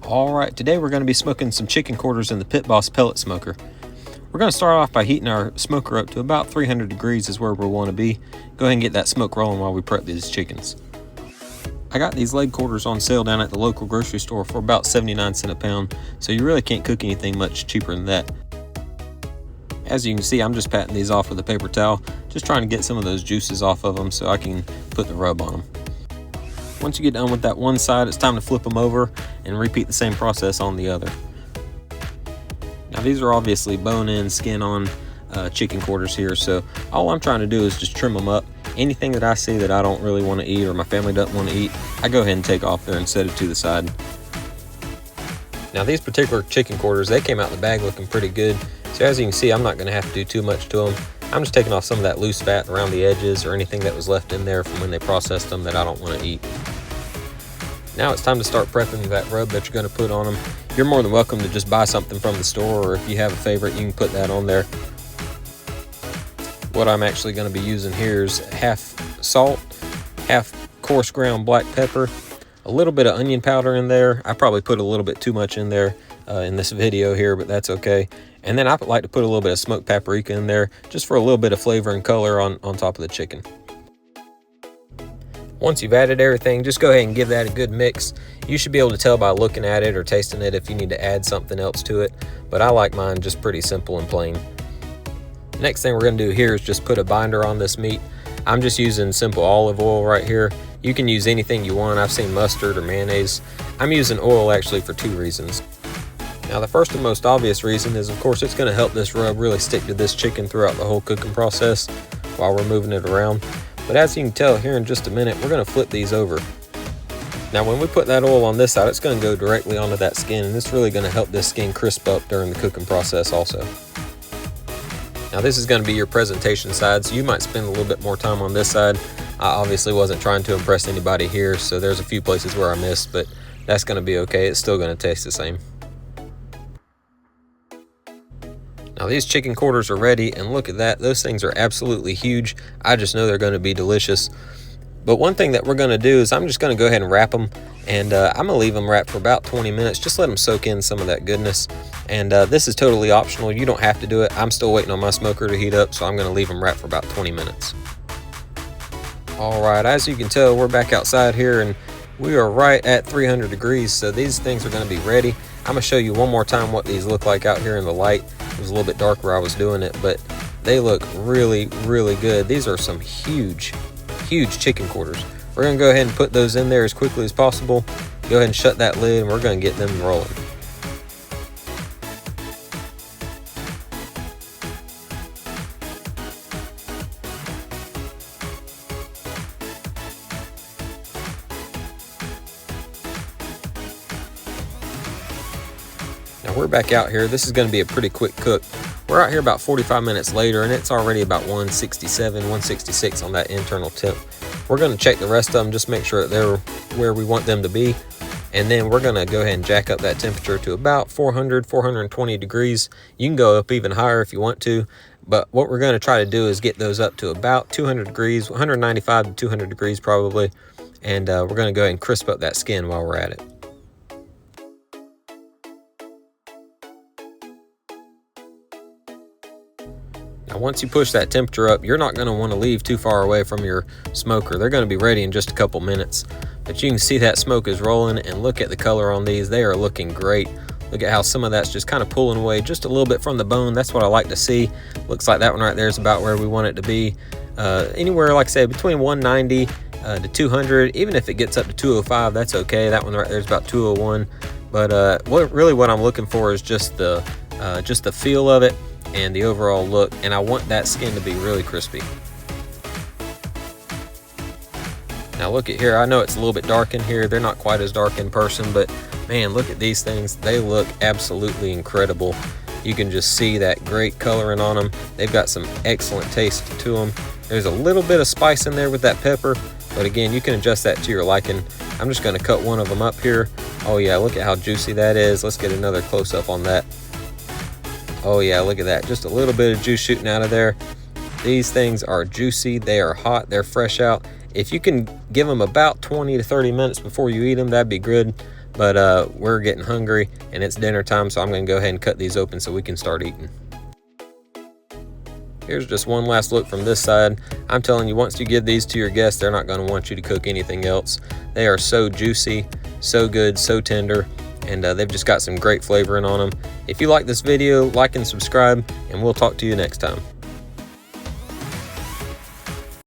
Alright, today we're going to be smoking some chicken quarters in the Pit Boss pellet smoker. We're going to start off by heating our smoker up to about 300 degrees is where we want to be. Go ahead and get that smoke rolling while we prep these chickens. I got these leg quarters on sale down at the local grocery store for about 79 cents a pound, so you really can't cook anything much cheaper than that. As you can see, I'm just patting these off with a paper towel, just trying to get some of those juices off of them so I can put the rub on them. Once you get done with that one side, it's time to flip them over and repeat the same process on the other. Now these are obviously bone-in, skin-on chicken quarters here, so all I'm trying to do is just trim them up. Anything that I see that I don't really want to eat or my family doesn't want to eat, I go ahead and take off there and set it to the side. Now these particular chicken quarters, they came out the bag looking pretty good, so as you can see, I'm not going to have to do too much to them. I'm just taking off some of that loose fat around the edges or anything that was left in there from when they processed them that I don't want to eat. Now it's time to start prepping that rub that you're going to put on them. You're more than welcome to just buy something from the store, or if you have a favorite, you can put that on there. What I'm actually going to be using here is half salt, half coarse ground black pepper, a little bit of onion powder in there. I probably put a little bit too much in there in this video here, but that's okay. And then I like to put a little bit of smoked paprika in there just for a little bit of flavor and color on top of the chicken. Once you've added everything, just go ahead and give that a good mix. You should be able to tell by looking at it or tasting it if you need to add something else to it, but I like mine just pretty simple and plain. The next thing we're going to do here is just put a binder on this meat. I'm just using simple olive oil right here. You can use anything you want. I've seen mustard or mayonnaise. I'm using oil actually for two reasons. Now the first and most obvious reason is, of course, it's going to help this rub really stick to this chicken throughout the whole cooking process while we're moving it around. But as you can tell here in just a minute, we're going to flip these over. Now when we put that oil on this side, it's going to go directly onto that skin, and it's really going to help this skin crisp up during the cooking process also. Now this is going to be your presentation side, so you might spend a little bit more time on this side. I obviously wasn't trying to impress anybody here, so there's a few places where I missed, but that's going to be okay. It's still going to taste the same. Now these chicken quarters are ready, and look at that, those things are absolutely huge. I just know they're going to be delicious. But one thing that we're going to do is I'm just going to go ahead and wrap them, and I'm going to leave them wrapped for about 20 minutes. Just let them soak in some of that goodness. And this is totally optional. You don't have to do it. I'm still waiting on my smoker to heat up, so I'm going to leave them wrapped for about 20 minutes. All right, as you can tell, we're back outside here, and we are right at 300 degrees, so these things are going to be ready. I'm going to show you one more time what these look like out here in the light. It was a little bit dark where I was doing it, but they look really, really good. These are some huge chicken quarters. We're going to go ahead and put those in there as quickly as possible. Go ahead and shut that lid, and we're going to get them rolling. Now we're back out here. This is going to be a pretty quick cook. We're out here about 45 minutes later, and it's already about 167, 166 on that internal temp. We're going to check the rest of them, just make sure that they're where we want them to be. And then we're going to go ahead and jack up that temperature to about 400, 420 degrees. You can go up even higher if you want to, but what we're going to try to do is get those up to about 200 degrees, 195 to 200 degrees probably. And we're going to go ahead and crisp up that skin while we're at it. Now once you push that temperature up, you're not going to want to leave too far away from your smoker. They're going to be ready in just a couple minutes. But you can see that smoke is rolling, and look at the color on these. They are looking great. Look at how some of that's just kind of pulling away just a little bit from the bone. That's what I like to see. Looks like that one right there is about where we want it to be. Anywhere, like I say, between 190 to 200. Even if it gets up to 205, that's okay. That one right there is about 201. But what I'm looking for is just the feel of it and the overall look, and I want that skin to be really crispy. Now look at here, I know it's a little bit dark in here. They're not quite as dark in person, but man, look at these things. They look absolutely incredible. You can just see that great coloring on them. They've got some excellent taste to them. There's a little bit of spice in there with that pepper, but again, you can adjust that to your liking. I'm just going to cut one of them up here. Oh yeah, look at how juicy that is. Let's get another close-up on that. Oh yeah, look at that. Just a little bit of juice shooting out of there. These things are juicy. They are hot. They're fresh out. If you can give them about 20 to 30 minutes before you eat them, that'd be good. but we're getting hungry and it's dinner time, so I'm gonna go ahead and cut these open so we can start eating. Here's just one last look from this side. I'm telling you, once you give these to your guests, they're not gonna want you to cook anything else. They are so juicy, so good, so tender, and they've just got some great flavoring on them. If you like this video, like and subscribe, and we'll talk to you next time.